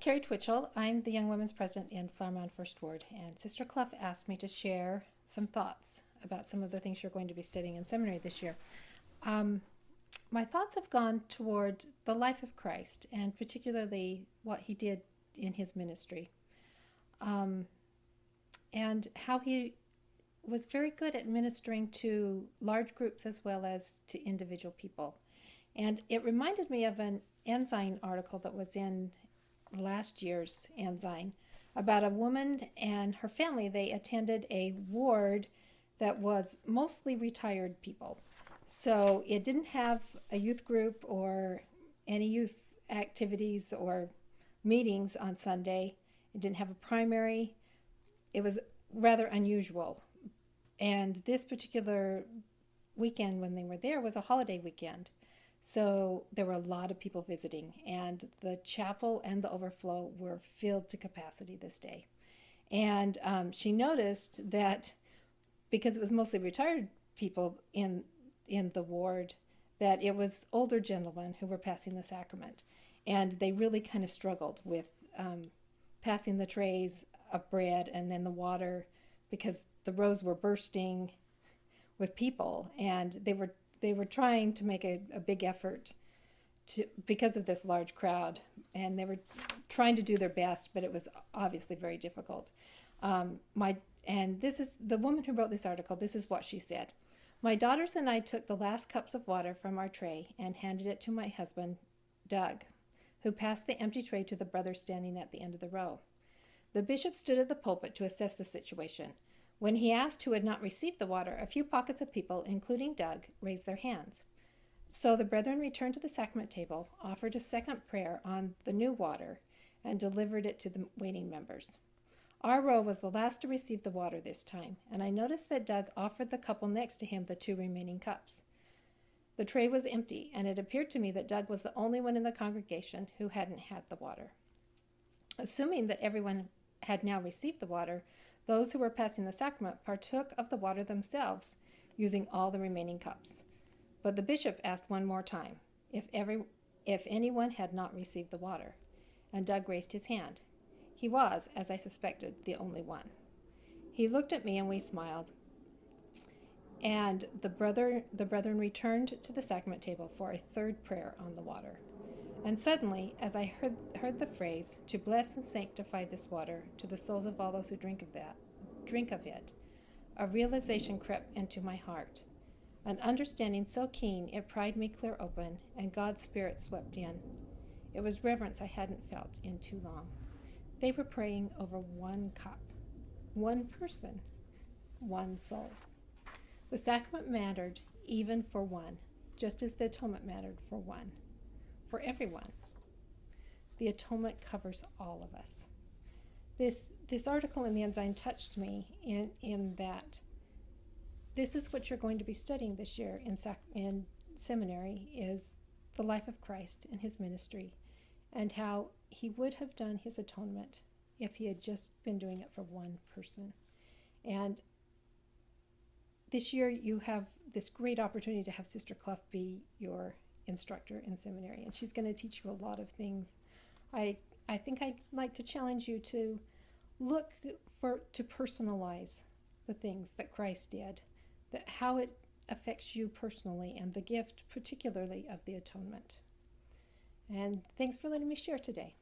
Carrie Twitchell. I'm the Young Women's President in Flower Mound First Ward, and Sister Cluff asked me to share some thoughts about some of the things you're going to be studying in seminary this year. My thoughts have gone toward the life of Christ, and particularly what he did in his ministry, and how he was very good at ministering to large groups as well as to individual people. And it reminded me of an Ensign article that was in last year's Ensign about a woman and her family. They attended a ward that was mostly retired people. So it didn't have a youth group or any youth activities or meetings on Sunday. It didn't have a primary. It was rather unusual. And this particular weekend when they were there was a holiday weekend. So there were a lot of people visiting, and the chapel and the overflow were filled to capacity this day. And she noticed that because it was mostly retired people in the ward, that it was older gentlemen who were passing the sacrament. And they really kind of struggled with passing the trays of bread and then the water, because the rows were bursting with people, and they were trying to make a big effort because of this large crowd, and they were trying to do their best, but it was obviously very difficult. And this is the woman who wrote this article. This is what she said. My daughters and I took the last cups of water from our tray and handed it to my husband, Doug, who passed the empty tray to the brother standing at the end of the row. The bishop stood at the pulpit to assess the situation. When he asked who had not received the water, a few pockets of people, including Doug, raised their hands. So the brethren returned to the sacrament table, offered a second prayer on the new water, and delivered it to the waiting members. Our row was the last to receive the water this time, and I noticed that Doug offered the couple next to him the 2 remaining cups. The tray was empty, and it appeared to me that Doug was the only one in the congregation who hadn't had the water. Assuming that everyone had now received the water, those who were passing the sacrament partook of the water themselves, using all the remaining cups. But the bishop asked one more time if anyone had not received the water, and Doug raised his hand. He was, as I suspected, the only one. He looked at me and we smiled, and the brethren returned to the sacrament table for a third prayer on the water. And suddenly, as I heard the phrase, to bless and sanctify this water to the souls of all those who drink of it, a realization crept into my heart, an understanding so keen it pried me clear open, and God's Spirit swept in. It was reverence I hadn't felt in too long. They were praying over one cup, one person, one soul. The sacrament mattered even for one, just as the atonement mattered for one. For everyone. The atonement covers all of us. This article in the Ensign touched me in that this is what you're going to be studying this year in seminary, is the life of Christ and his ministry, and how he would have done his atonement if he had just been doing it for one person. And this year you have this great opportunity to have Sister Cluff be your instructor in seminary, and she's going to teach you a lot of things. I think I'd like to challenge you to look to personalize the things that Christ did, that how it affects you personally, and the gift particularly of the atonement. And thanks for letting me share today.